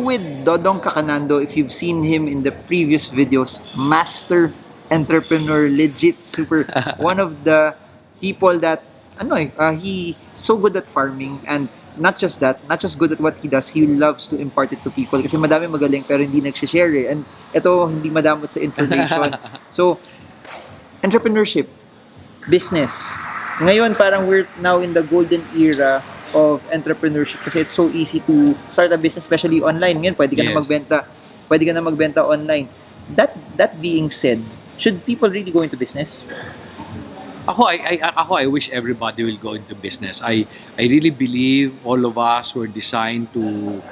with Dodong Kakanando. If you've seen him in the previous videos, master entrepreneur, legit super one of the people that he so good at farming, and not just that, not just good at what he does, he loves to impart it to people kasi madami magaling pero hindi nag-share eh. And ito hindi madamot sa information. So entrepreneurship, business. Ngayon parang we're now in the golden era of entrepreneurship kasi it's so easy to start a business, especially online. Ngayon pwede ka na magbenta online. That being said, should people really go into business? I wish everybody will go into business. I really believe all of us were designed to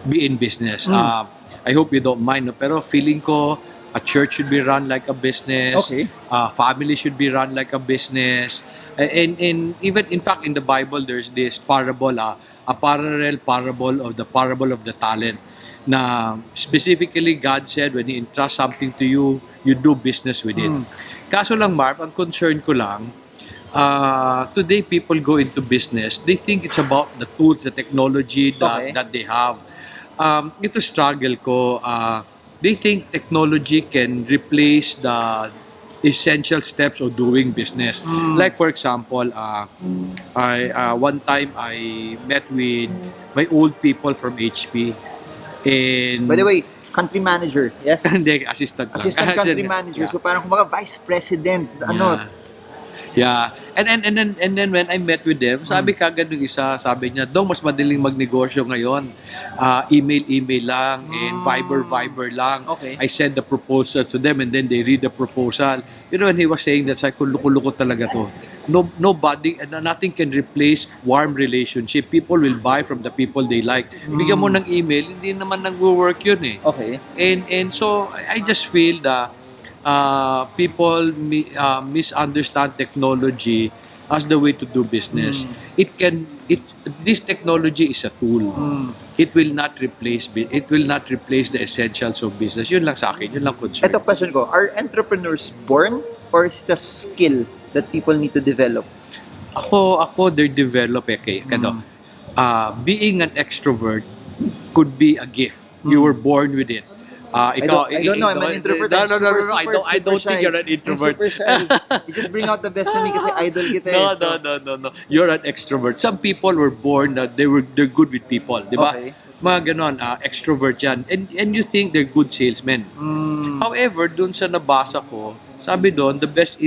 be in business. I hope you don't mind, no? Pero feeling ko a church should be run like a business. Okay. Family should be run like a business. And even in fact in the Bible there's this parable, a parallel parable of the talent. Na specifically God said when He entrusts something to you, you do business with it. Kaso lang, Marv, ang concern ko lang, today people go into business, they think it's about the tools, the technology that they have. Ito struggle ko, they think technology can replace the essential steps of doing business. Like for example, one time I met with my old people from HP. And by the way, country manager, yes? Hindi, assistant country manager. So parang kumbaga vice president, Yeah. And then when I met with them, sabi kagad ng isa, sabi niya, "Dong, mas madaling magnegosyo ngayon. Email lang and Viber lang." Okay. I send the proposal to them and then they read the proposal. You know, when he was saying that, sabi ko, luko-luko talaga to. Nothing can replace warm relationship. People will buy from the people they like. Bigyan mo ng email, hindi naman nag-work yun eh. Okay. And so I just feel that people misunderstand technology as the way to do business. This technology is a tool. It will not replace the essentials of business. Yun lang sa akin, yun lang concern. Ito question ko, are entrepreneurs born or is it a skill that people need to develop? Ako they're develop being an extrovert could be a gift. You were born with it. I don't know. I'm an introvert. No. I don't think you're an introvert. I'm super shy. You just bring out the best in me kasi idol kita eh. No. You're an extrovert. Some people were born that they're good with people, di ba? Okay. Mga ganon, extrovert yan. And you think they're good salesmen. However, dun sa nabasa ko, sabi doon, the best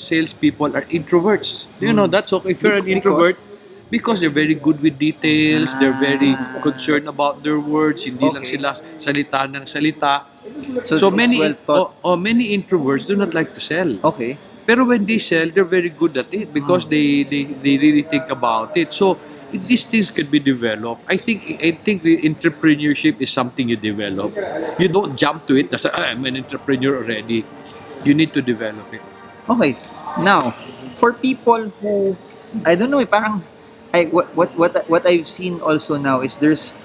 salespeople are introverts. You know, that's okay. If you're an introvert, because they're very good with details, they're very concerned about their words, hindi lang sila salita ng salita. So many many introverts do not like to sell. Okay. Pero when they sell, they're very good at it because they really think about it. So these things can be developed. I think entrepreneurship is something you develop. You don't jump to it. I'm an entrepreneur already. You need to develop it. Okay. Now, for people who I don't know, parang what I've seen also now is there's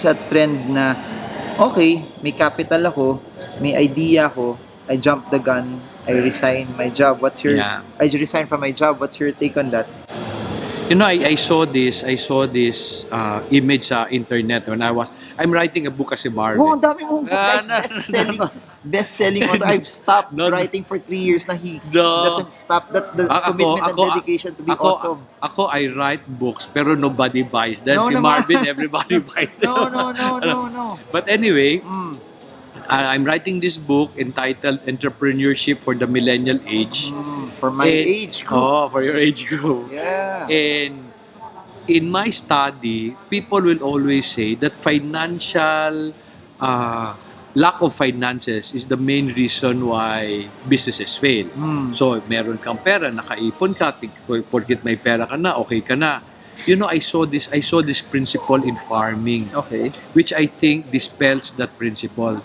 a trend na okay, may capital ako, may idea ako, I jump the gun, I resign my job. I resign from my job. What's your take on that? You know, I saw this image sa internet when I'm writing a book kasi Marvin. Oh, ang dami mong book, guys. Best-selling author. I've stopped writing for 3 years na he doesn't stop. That's the commitment and dedication to be awesome. Ako, I write books pero nobody buys. Then si Marvin, everybody buys. No. But anyway, I'm writing this book entitled Entrepreneurship for the Millennial Age. For my age group. Oh, for your age group. Yeah. And in my study, people will always say that lack of finances is the main reason why businesses fail. So, meron kang pera, nakaipon ka, porket may pera ka na, okay ka na. You know, I saw this principle in farming. Okay. Which I think dispels that principle.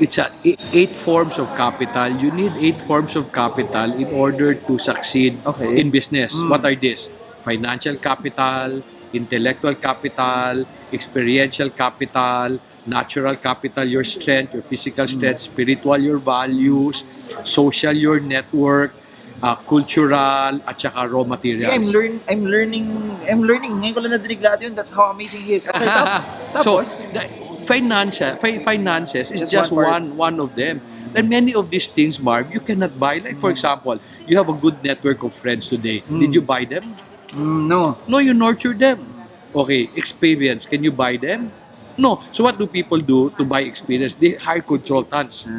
It's 8 forms of capital. You need 8 forms of capital in order to succeed in business. What are these? Financial capital, intellectual capital, experiential capital, natural capital, your strength, your physical strength, spiritual, your values, social, your network, cultural, at saka raw materials. See, I'm learning. Ngayon ko lang nadinig lahat yun. That's how amazing he is. Okay, tapos? So, finances is Just just one one of them. And many of these things, Marv, you cannot buy. Like, for example, you have a good network of friends today. Did you buy them? No. No, you nurture them. Okay, experience. Can you buy them? No. So what do people do to buy experience? They hire consultants.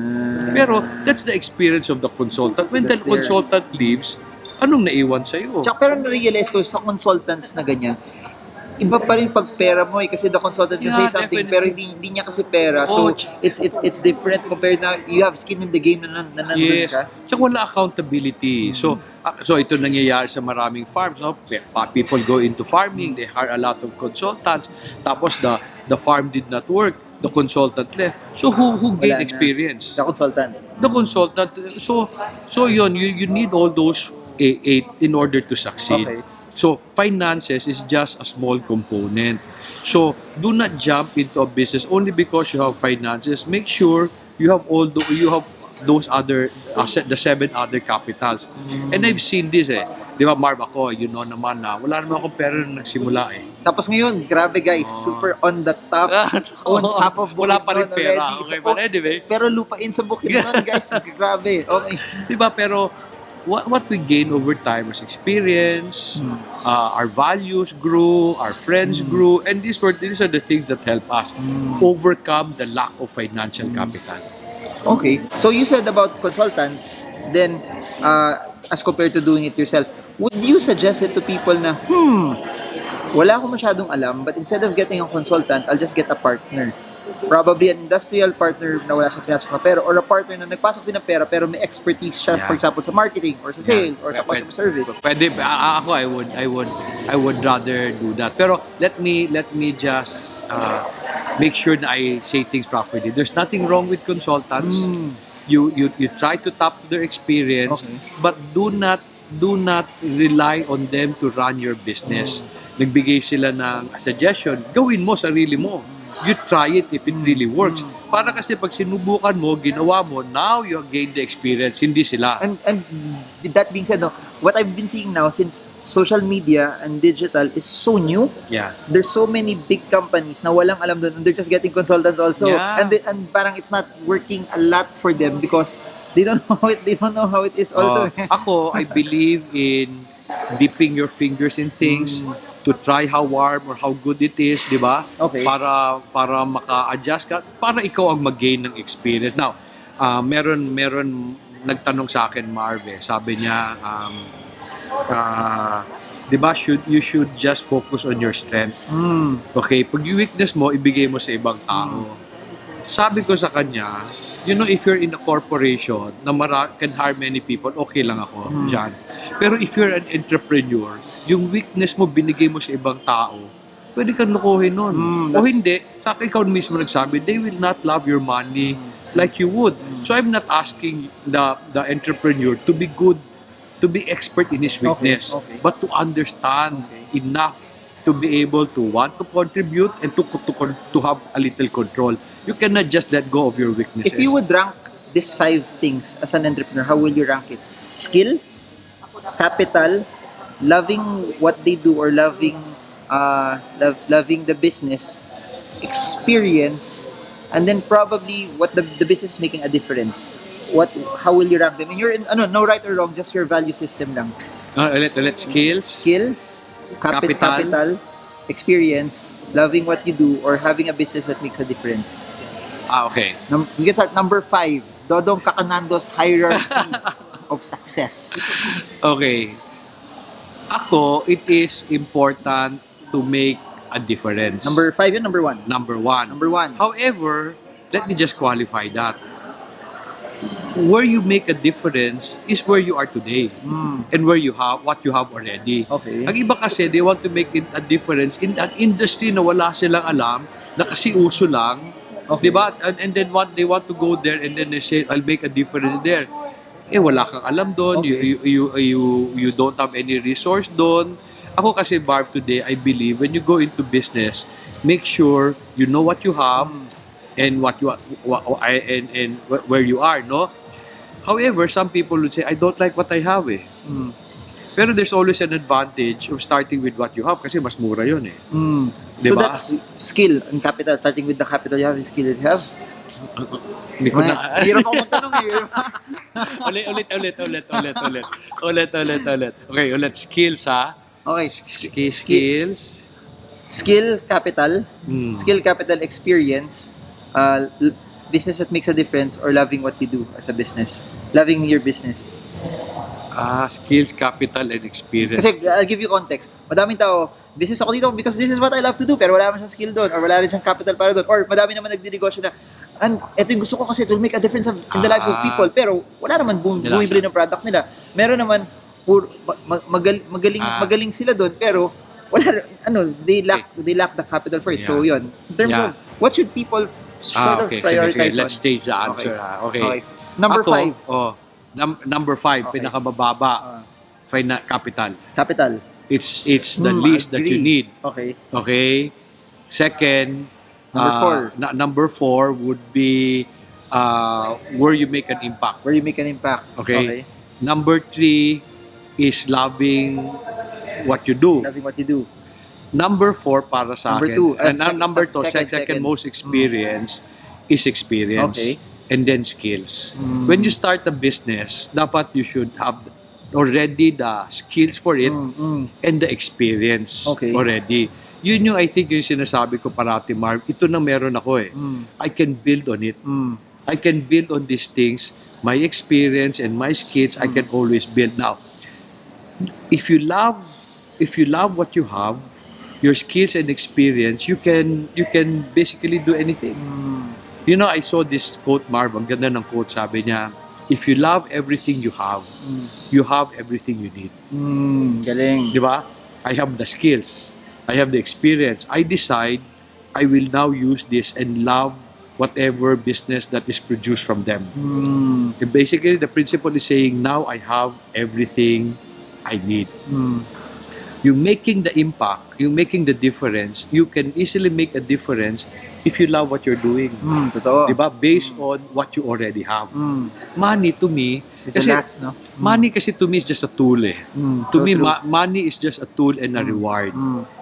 Pero that's the experience of the consultant. When That's the consultant leaves, anong naiwan sa'yo? Tsaka pero na-realize ko sa consultants na ganyan, iba pa rin pag pera mo kasi the consultant can say Yeah, something definitely. pero hindi niya kasi pera. Oh, So it's different compared na you have skin in the game na nandun Yes. ka. Tsaka wala accountability. So ito nangyayari sa maraming farms, no? People go into farming, they hire a lot of consultants. Tapos the farm did not work, the consultant left. So who Wala gained na. experience? The consultant. The consultant. So yun, you need all those eight in order to succeed. Okay. So finances is just a small component. So do not jump into a business only because you have finances. Make sure you have those other the 7 other capitals. And I've seen this Di ba, Marv, ako, you know naman na wala naman akong pera nung nagsimula Tapos ngayon, grabe guys, super on the top. Owns half of Wala pa rin Bukidnon pera. already. Okay, but anyway. Pero lupain sa Bukidnon guys, grabe. Okay. Di ba, pero what we gain over time was experience, our values grew, our friends grew, and these are the things that help us overcome the lack of financial capital. Okay. So you said about consultants, then as compared to doing it yourself, would you suggest it to people na, wala akong masyadong alam, but instead of getting a consultant, I'll just get a partner. Probably an industrial partner na wala siyang pinasok na pera, or a partner na nagpasok din ng pera pero may expertise siya, for example, sa marketing, or sa sales, or sa customer service. Pwede, ako, I would rather do that. Pero let me just make sure that I say things properly. There's nothing wrong with consultants. You try to tap their experience, but do not rely on them to run your business. Nagbigay sila ng suggestion, gawin mo, sarili mo. You try it if it really works. Para kasi pag sinubukan mo, ginawa mo, now you gain the experience, hindi sila. And with that being said, no, what I've been seeing now, since social media and digital is so new, Yeah. there's so many big companies na walang alam doon, and they're just getting consultants also. Yeah. And parang it's not working a lot for them because they don't know how it is also. Ako, I believe in dipping your fingers in things to try how warm or how good it is, di ba? Okay. Para maka-adjust ka, para ikaw ang mag-gain ng experience. Now, meron nagtanong sa akin, Marv, sabi niya, di ba, you should just focus on your strength. Okay, pag yung weakness mo, ibigay mo sa ibang tao. Sabi ko sa kanya, you know, if you're in a corporation na can hire many people, okay lang ako dyan. Pero if you're an entrepreneur, yung weakness mo, binigay mo sa ibang tao, pwede kang lukuhin nun. O hindi, saka ikaw mismo nagsabi, they will not love your money like you would. So I'm not asking the entrepreneur to be good, to be expert in his weakness, but to understand enough to be able to want to contribute and to have a little control. You cannot just let go of your weaknesses. If you would rank these 5 things as an entrepreneur, how will you rank it? Skill, capital, loving what they do, or loving the business, experience, and then probably what the business is making a difference. How will you rank them? And you're in no right or wrong, just your value system lang. Let's skills. Skill, capital, experience, loving what you do, or having a business that makes a difference. Okay. We can start number 5, Dodong Kakanando's hierarchy of success. Okay. Ako, it is important to make a difference. Number 5 yun, number 1. Number one. Number 1. However, let me just qualify that. Where you make a difference is where you are today and where you have what you have already. Okay. Ang iba kasi, they want to make a difference in an industry na wala silang alam, na kasi uso lang. Okay. Diba? And then they want to go there and then they say, I'll make a difference there. Wala kang alam doon. Okay. You don't have any resource doon. Ako kasi, Barb, today, I believe when you go into business, make sure you know what you have and where you are, no? However, some people would say, I don't like what I have, Pero there's always an advantage of starting with what you have kasi mas mura yun eh. So Diba? that's skill and capital. Starting with the capital you have, the skill you have. Hindi ko na... Hirap ako magtanong eh. ulit. Okay, ulit. Skills ha? Okay. Skills. Skill, capital. Mm. Skill, capital, experience. Business that makes a difference or loving what you do as a business. Loving your business. Skills, capital, and experience. Kasi I'll give you context. Madaming tao, business ako dito because this is what I love to do, pero wala naman siyang skill doon or wala rin siyang capital para doon. Or madami naman nagdinegosyo na, and ito yung gusto ko kasi it will make a difference in the lives of people, pero wala naman bumibili ng product nila. Meron naman, magaling sila doon, pero wala, they lack the capital for it. So yun, in terms of what should people sort of prioritize? Sige. Let's stage the answer. Okay. Number 5. Number 5, Okay. pinakamababa, capital. Capital. It's the least that you need. Okay. Okay. Second, Number 4 4. would be where you make an impact. Where you make an impact. Okay. Number 3 is loving what you do. Loving what you do. Number 4 para sa Number akin. 2. Number 2, second most experience is experience. Okay. And then skills. When you start a business, dapat you should have already the skills for it and the experience already. Yun yung I think yung sinasabi ko parati, Marv. Ito na meron ako eh. I can build on it. I can build on these things. My experience and my skills, I can always build. Now, if you love what you have, your skills and experience, you can basically do anything. You know, I saw this quote, Marv. Ang ganda ng quote. Sabi niya, if you love everything you have everything you need. Galing. Di ba? I have the skills. I have the experience. I decide I will now use this and love whatever business that is produced from them. And basically, the principle is saying, now I have everything I need. You're making the impact, you're making the difference. You can easily make a difference if you love what you're doing. Totoo. Diba? Based on what you already have. Money to me, money kasi to me is just a tool eh. To me, money is just a tool and a reward.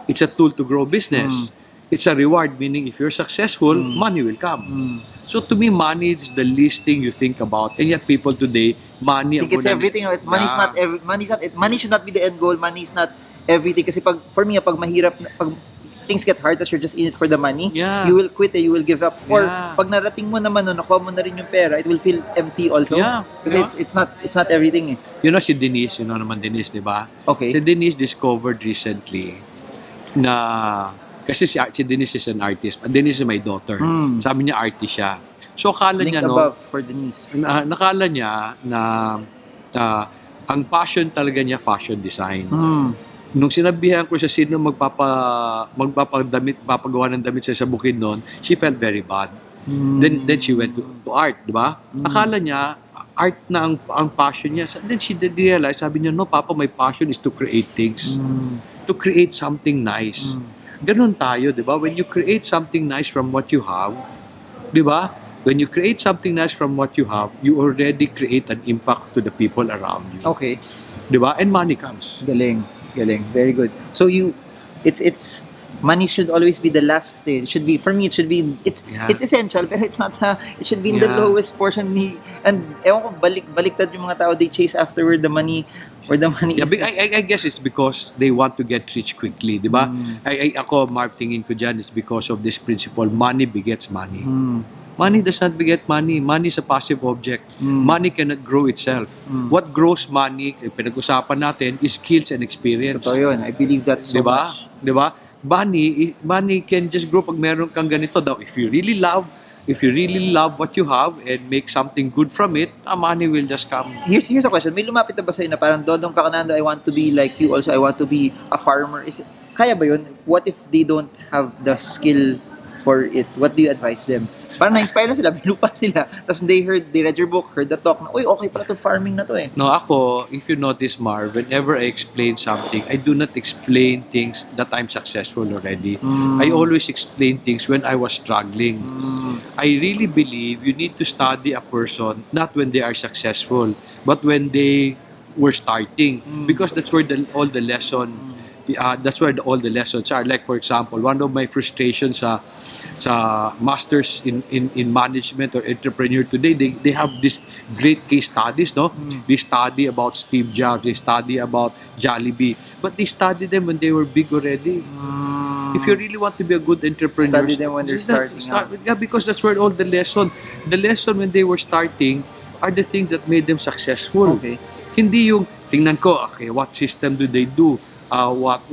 It's a tool to grow business. It's a reward, meaning if you're successful, money will come. So to me, money is the least thing you think about. And yet people today, money... I think it's everything. Money should not be the end goal. Money is not everything. Kasi for me, pag mahirap, pag things get hard, as you're just in it for the money, you will quit you will give up. Or pag narating mo naman, nakuha mo na rin yung pera, it will feel empty also. Kasi it's not everything eh. You know si Denise, naman Denise, di ba? Okay. Si Denise discovered recently na, kasi si Denise is an artist. Denise is my daughter. Sabi niya artist siya. So akala niya, above for Denise. Nakala niya na ang passion talaga niya fashion design. Nung sinabihan ko siya sino magpapagawa ng damit sa bukid noon, she felt very bad. Then she went to art, di ba? Akala niya art na ang passion niya. Then she did realize, sabi niya, no, Papa, my passion is to create things. To create something nice. Ganun tayo, di ba? When you create something nice from what you have, di ba? When you create something nice from what you have, you already create an impact to the people around you. Okay. Di ba? And money comes. Galing. Very good. So it's money should always be the last stage. It should be, for me, it's essential, pero it's not, it should be in the lowest portion. And ewan ko, baliktad yung mga tao, they chase afterward the money, where the money is. I guess it's because they want to get rich quickly, di ba? Ako, Mark, tingin ko dyan, it's because of this principle, money begets money. Money does not beget money. Money is a passive object. Money cannot grow itself. What grows money, pinag-usapan natin, is skills and experience. Totoo yun. I believe that so much. Diba? Money can just grow pag meron kang ganito daw. If you really love what you have and make something good from it, money will just come. Here's a question. May lumapit na ba sa'yo na parang, Dodong Kakanando, I want to be like you also. I want to be a farmer. Kaya ba yun? What if they don't have the skill for it? What do you advise them? Parang na-inspire na sila, may lupa sila. Tapos they read your book, heard the talk na, uy, okay pala to farming na to eh. No, ako, if you notice, Marv, whenever I explain something, I do not explain things that I'm successful already. I always explain things when I was struggling. I really believe you need to study a person not when they are successful, but when they were starting, because that's where all the lesson that's where all the lessons are. Like, for example, one of my frustrations sa masters in management or entrepreneur today, they have this great case studies, no? They study about Steve Jobs, they study about Jollibee, but they study them when they were big already. If you really want to be a good entrepreneur, Study them when they're starting out. Yeah, because that's where all the lesson when they were starting are the things that made them successful. Okay. Hindi yung tingnan ko, okay, what system do they do? What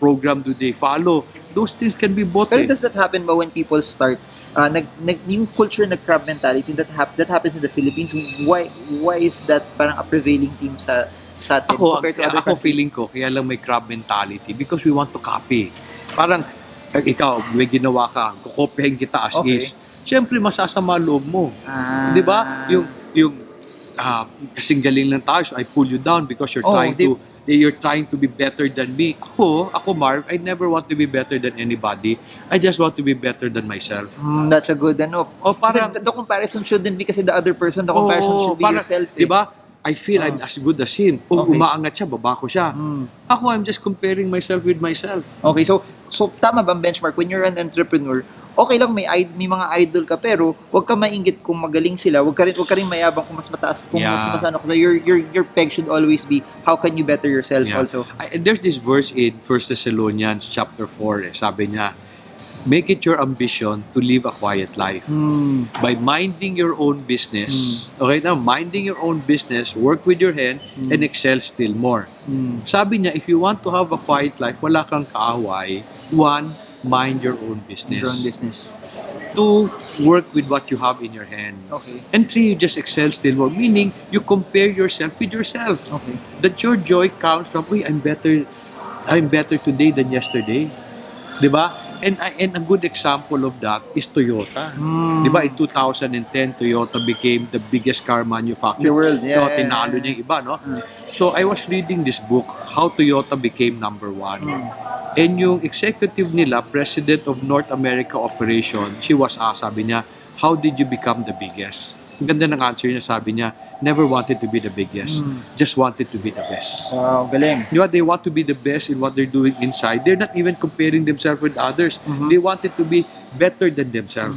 program do they follow? Those things can be bought. Pero does that happen ba when people start yung culture na crab mentality that happens in the Philippines? Why is that parang a prevailing theme sa atin compared to other Ako countries? feeling ko, kaya lang may crab mentality because we want to copy. Parang, ikaw, may ginawa ka, kukopyahin kita as Okay. is. Siyempre, masasama loob mo. Ah. Di ba? Yung kasing galing lang tayo, so I pull you down because you're trying to be better than me. Ako, Marv, I never want to be better than anybody. I just want to be better than myself. That's a good O parang, kasi the comparison shouldn't be kasi the other person, the comparison should be parang, yourself. Di ba? I feel I'm as good as him. Kung Okay. umaangat siya, baba ko siya. Ako, I'm just comparing myself with myself. Okay, so tama bang benchmark when you're an entrepreneur? Okay lang may mga idol ka pero wag ka mainggit kung magaling sila. Wag ka rin mayabang kung mas mataas kung Yeah. mas ano kasi your peg should always be how can you better yourself Yeah. also. There's this verse in 1 Thessalonians chapter 4. Sabi niya, make it your ambition to live a quiet life. By minding your own business. Okay, now, minding your own business, work with your hand, and excel still more. Sabi niya, if you want to have a quiet life, wala kang kaaway, one, mind your own business. Your own business. Two, work with what you have in your hand. Okay. And three, you just excel still more, meaning you compare yourself with yourself. Okay. That your joy comes from, uy, I'm better today than yesterday. Diba? And a good example of that is Toyota. Diba, in 2010, Toyota became the biggest car manufacturer. The world, yeah. So, tinalo niya yung iba, no? So, I was reading this book, How Toyota Became Number One. And yung executive nila, president of North America Operation, she was asked, sabi niya, how did you become the biggest? Ang ganda ng answer niya, sabi niya, never wanted to be the biggest, just wanted to be the best. Wow, galing. You know, they want to be the best in what they're doing inside. They're not even comparing themselves with others. They wanted to be better than themselves.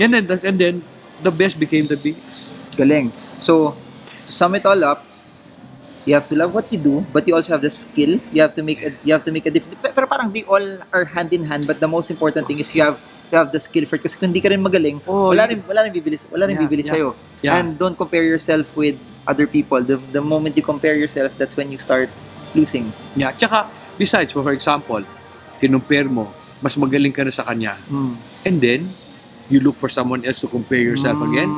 And then the best became the biggest. Galing. So, to sum it all up, you have to love what you do, but you also have the skill. You have to make a difference. Pero parang they all are hand in hand, but the most important thing is you have to have the skill for it. Kasi kung hindi ka rin magaling, wala rin bibili sa'yo. Yeah. And don't compare yourself with other people. The moment you compare yourself, that's when you start losing. Yeah. Tsaka, besides, for example, kinumpare mo, mas magaling ka na sa kanya. And then, you look for someone else to compare yourself again.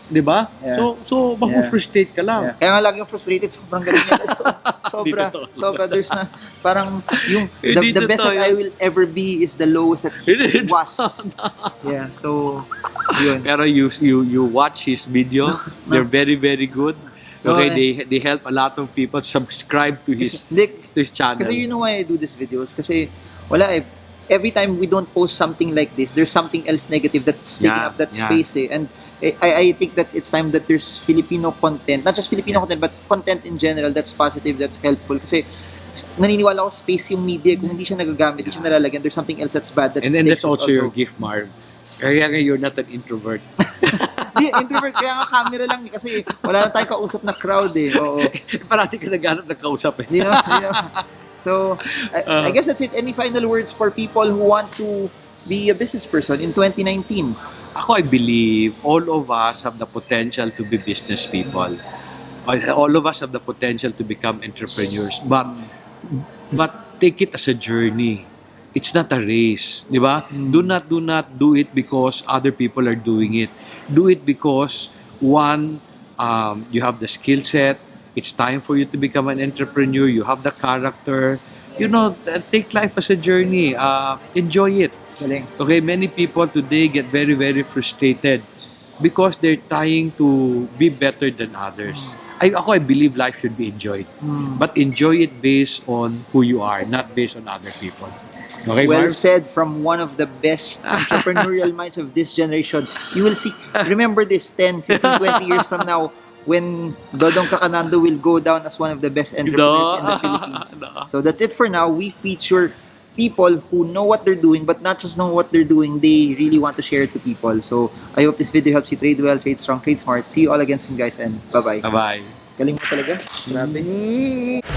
Diba? Yeah. So mafu-frustrate ka lang. Yeah. Kaya nga lagi yung frustrated, sobrang galing nila. Sobra. There's na, parang yung, the best that I will ever be is the lowest that he was. Yeah, so, yun. Pero you watch his video, they're very, very good. Okay, they help a lot of people subscribe to his channel. Kasi you know why I do these videos? Kasi, every time we don't post something like this, there's something else negative that's taking up that space And I think that it's time that there's Filipino content, not just Filipino content, but content in general that's positive, that's helpful. Kasi naniniwala ko space yung media, kung hindi siya nagagamit, hindi siya nalalagyan, there's something else that's bad. And then that's also your gift, Marv. Kaya nga you're not an introvert. Di, introvert, kaya nga camera lang kasi wala na tayong kausap na crowd Oo. Parati ka naghanap ng kausap Di na. So, I guess that's it. Any final words for people who want to be a business person in 2019? Ako, I believe all of us have the potential to be business people. All of us have the potential to become entrepreneurs. But take it as a journey. It's not a race, di ba? Do not do it because other people are doing it. Do it because one, you have the skill set. It's time for you to become an entrepreneur. You have the character. You know, take life as a journey. Enjoy it. Galing. Okay, many people today get very, very frustrated because they're trying to be better than others. I believe life should be enjoyed. But enjoy it based on who you are, not based on other people. Okay, Well Marv? said from one of the best entrepreneurial minds of this generation. You will see, remember this 10, 15, 20 years from now, when Dodong Kakanando will go down as one of the best entrepreneurs in the Philippines. So that's it for now. We feature people who know what they're doing, but not just know what they're doing, they really want to share it to people. So I hope this video helps you trade well, trade strong, trade smart. See you all again soon, guys, and bye-bye. Bye-bye. Galing mo talaga. Grabe.